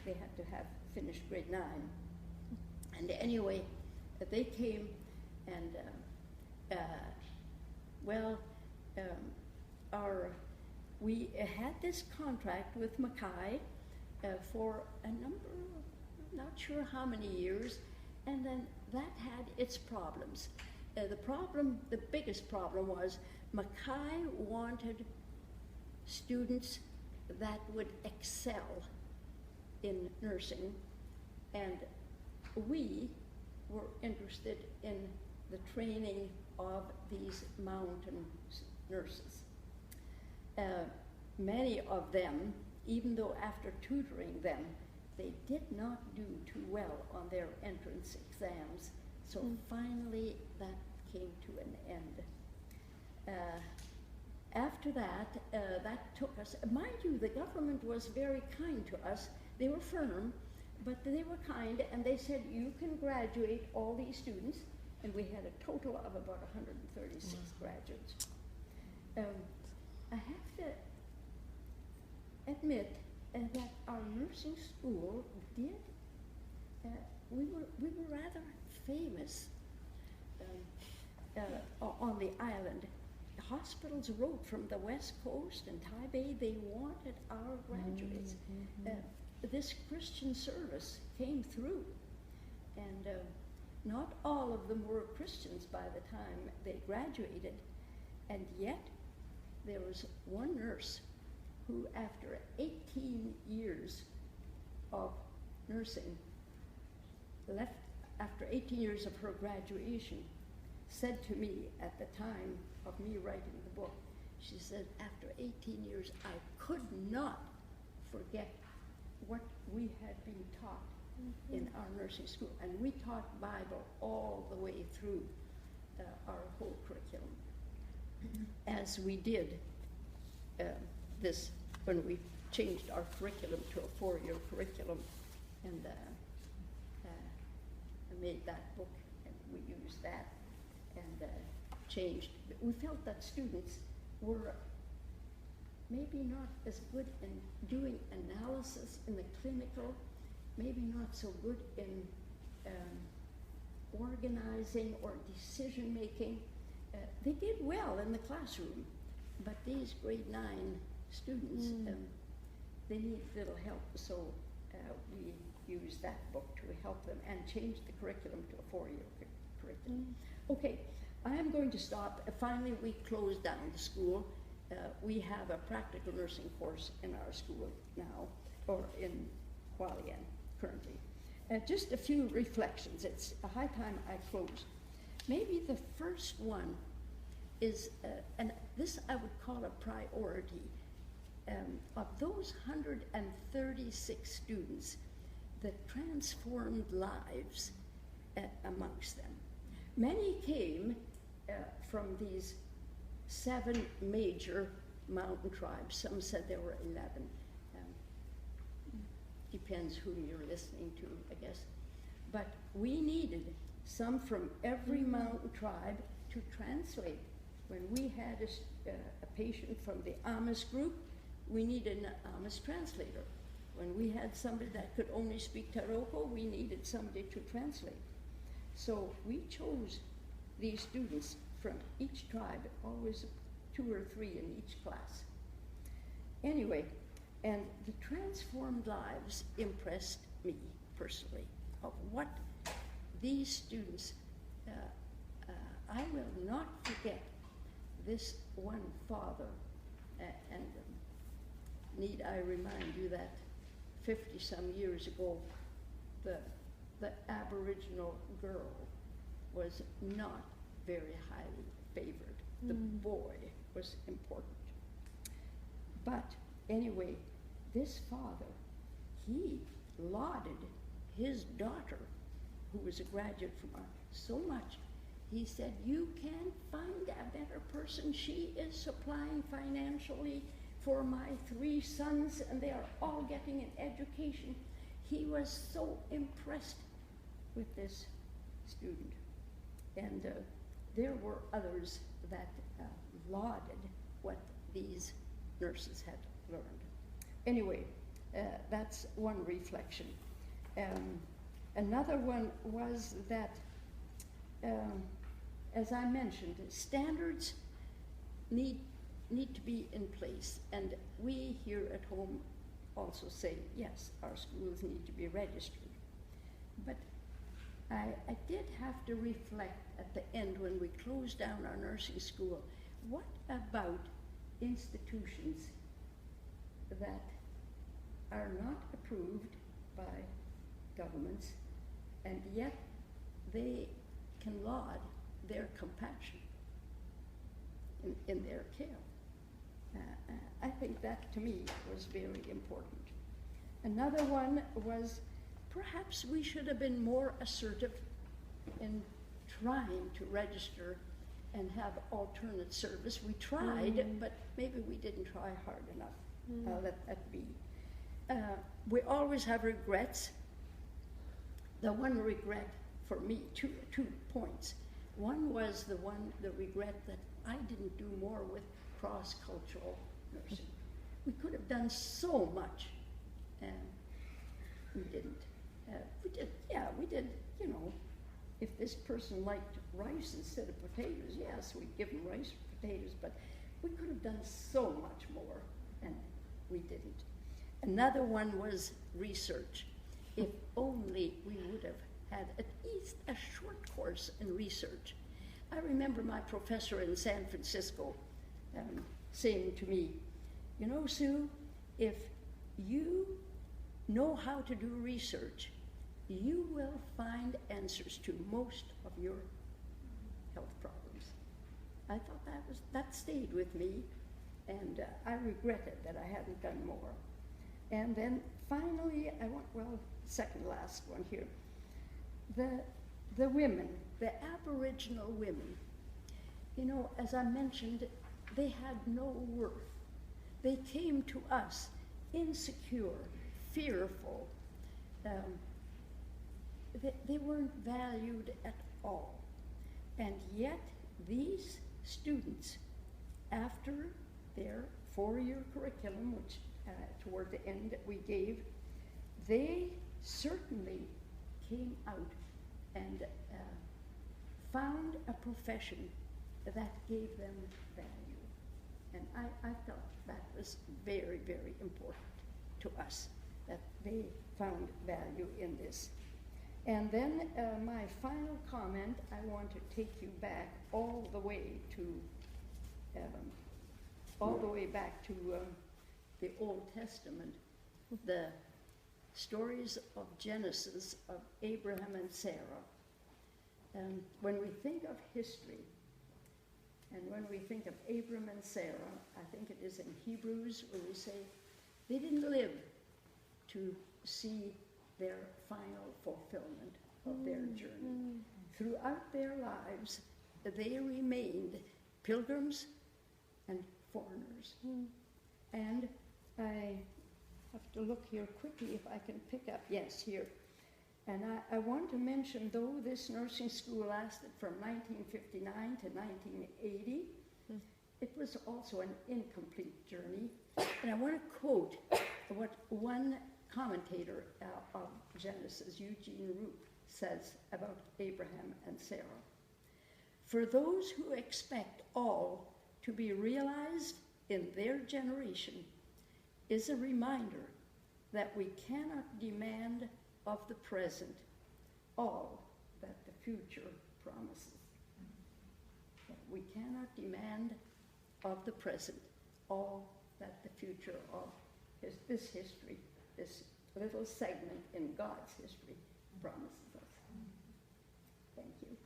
they had to have finished grade 9. And anyway, they came and, we had this contract with Mackay for a number, not sure how many years, and then that had its problems. The biggest problem was Mackay wanted students that would excel in nursing, and we were interested in the training of these mountain nurses. Many of them, even though after tutoring them, they did not do too well on their entrance exams, so finally that came to an end. After that, that took us, mind you, the government was very kind to us. They were firm, but they were kind, and they said, you can graduate all these students, and we had a total of about 136 graduates. I have to admit that our nursing school did, we were rather famous on the island. Hospitals wrote from the West Coast and Taipei, they wanted our graduates. This Christian service came through, and not all of them were Christians by the time they graduated, and yet there was one nurse who, after 18 years of nursing, left after 18 years of her graduation, said to me at the time of me writing the book, she said, after 18 years, I could not forget what we had been taught in our nursing school. And we taught Bible all the way through our whole curriculum. As we did this, when we changed our curriculum to a 4-year curriculum, and I made that book, and we used that, and changed. We felt that students were maybe not as good in doing analysis in the clinical, maybe not so good in organizing or decision making. They did well in the classroom, but these grade 9 students, they need little help, so we used that book to help them and changed the curriculum to a 4-year curriculum. Okay, I am going to stop. Finally, we closed down the school. We have a practical nursing course in our school now, or in Hualien currently. Just a few reflections. It's a high time I close. Maybe the first one is, and this I would call a priority, of those 136 students that transformed lives amongst them. Many came from these 7 major mountain tribes. Some said there were 11. Depends who you're listening to, I guess. But we needed some from every mountain tribe to translate. When we had a patient from the Amish group, we needed an Amish translator. When we had somebody that could only speak Taroko, we needed somebody to translate. So we chose these students from each tribe, always 2 or 3 in each class. Anyway, and the transformed lives impressed me personally, of what these students, I will not forget this one father, and need I remind you that 50-some years ago, the Aboriginal girl was not very highly favored. The boy was important. But anyway, this father, he lauded his daughter, who was a graduate from art, so much. He said, you can't find a better person. She is supplying financially for my 3 sons, and they are all getting an education. He was so impressed with this student. And there were others that lauded what these nurses had learned. Anyway, That's one reflection. Another one was that, as I mentioned, standards need to be in place, and we here at home also say, yes, our schools need to be registered. But I did have to reflect at the end when we closed down our nursing school, what about institutions that are not approved by governments, and yet they can laud their compassion in their care? I think that to me was very important. Another one was perhaps we should have been more assertive in trying to register and have alternate service. We tried, but maybe we didn't try hard enough. I'll let that be. We always have regrets. The one regret for me, two points. One was the regret that I didn't do more with cross-cultural nursing. We could have done so much, and we didn't. We did, you know, if this person liked rice instead of potatoes, yes, we'd give them rice or potatoes, but we could have done so much more, and we didn't. Another one was research. If only we would have had at least a short course in research. I remember my professor in San Francisco saying to me, you know, Sue, if you know how to do research, you will find answers to most of your health problems. I thought that stayed with me, and I regretted that I hadn't done more. And then finally, second last one here, the women, the Aboriginal women, you know, as I mentioned, they had no worth. They came to us insecure, fearful. They weren't valued at all. And yet these students, after their 4-year curriculum, which toward the end that we gave, they certainly came out and found a profession that gave them value. And I felt that was very, very important to us, that they found value in this. And then my final comment, I want to take you back all the way back to the Old Testament, the stories of Genesis of Abraham and Sarah. When we think of history, and when we think of Abraham and Sarah, I think it is in Hebrews where we say they didn't live to see their final fulfillment of their journey. Throughout their lives, they remained pilgrims and foreigners. And I have to look here quickly if I can pick up, yes, here. And I want to mention, though this nursing school lasted from 1959 to 1980, it was also an incomplete journey. And I want to quote what one commentator of Genesis, Eugene Roop, says about Abraham and Sarah. For those who expect all to be realized in their generation is a reminder that we cannot demand of the present all that the future promises. We cannot demand of the present all that the future of this history, this little segment in God's history, promises us. Thank you.